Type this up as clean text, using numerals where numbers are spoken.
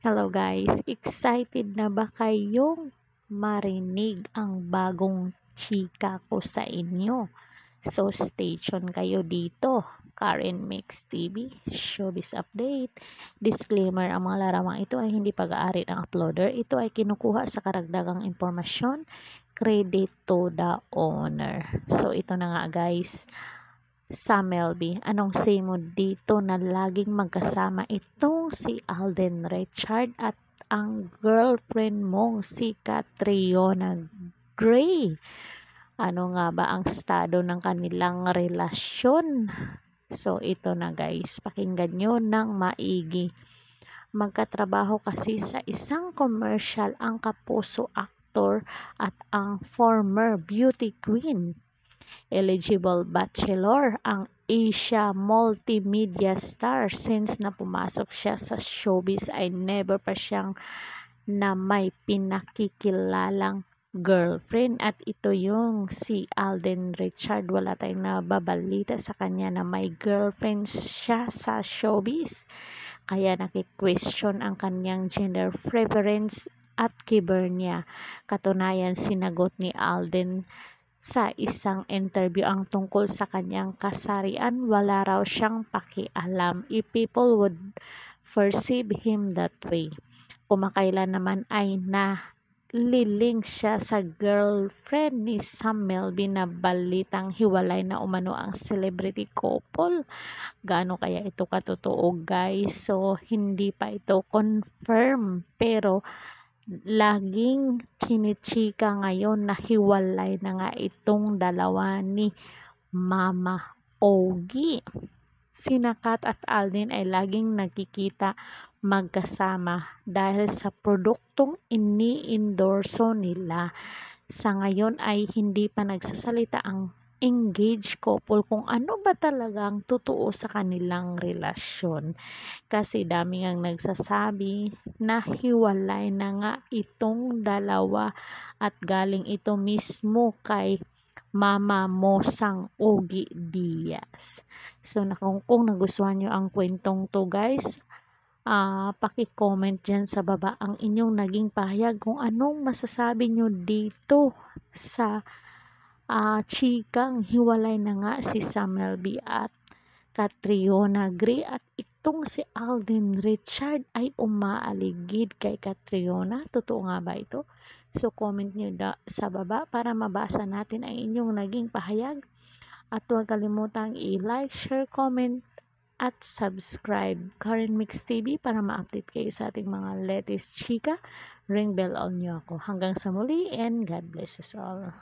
Hello guys, excited na ba kayong marinig ang bagong chika ko sa inyo? So stay tuned kayo dito. Karen Mix TV, Showbiz Update. Disclaimer, ang mga larawang ito ay hindi pag-aari ng uploader. Ito ay kinukuha sa karagdagang impormasyon. Credit to the owner. So ito na nga guys. Sa Melby, anong say mo dito na laging magkasama itong si Alden Richard at ang girlfriend mong si Catriona Gray? Ano nga ba ang estado ng kanilang relasyon? So ito na guys, pakinggan nyo ng maigi. Magkatrabaho kasi sa isang commercial ang kapuso actor at ang former beauty queen. Eligible bachelor ang Asia multimedia star since na pumasok siya sa showbiz ay never pa siyang na may pinakikilalang girlfriend at ito yung si Alden Richard. Wala tayong nababalita sa kanya na may girlfriend siya sa showbiz, kaya naki-question ang kanyang gender preference at kiber niya. Katunayan, sinagot ni Alden sa isang interview ang tungkol sa kanyang kasarian, wala raw siyang pakialam if people would perceive him that way. Kumakailan naman ay naliling siya sa girlfriend ni Sam Melby na balitang hiwalay na umano ang celebrity couple. Gaano kaya ito katotoo guys? So hindi pa ito confirm, pero laging chinichika ngayon na hiwalay na nga itong dalawa ni Mama Ogie. Sina Kat at Alden ay laging nagkikita magkasama dahil sa produktong ini-endorso nila. Sa ngayon ay hindi pa nagsasalita ang engaged couple kung ano ba talagang totoo sa kanilang relasyon. Kasi dami ngang nagsasabi na hiwalay na nga itong dalawa at galing ito mismo kay Mama Mosang Ogie Diaz. So kung nagustuhan nyo ang kwentong to guys, paki-comment dyan sa baba ang inyong naging pahayag kung anong masasabi nyo dito sa chikang hiwalay na nga si Sam Melby at Catriona Gray at itong si Alden Richard ay umaaligid kay Catriona. Totoo nga ba ito? So comment nyo sa baba para mabasa natin ang inyong naging pahayag. At huwag kalimutang i-like, share, comment at subscribe Karen Mix TV para ma-update kayo sa ating mga latest chika. Ring bell all nyo ako. Hanggang sa muli and God bless us all.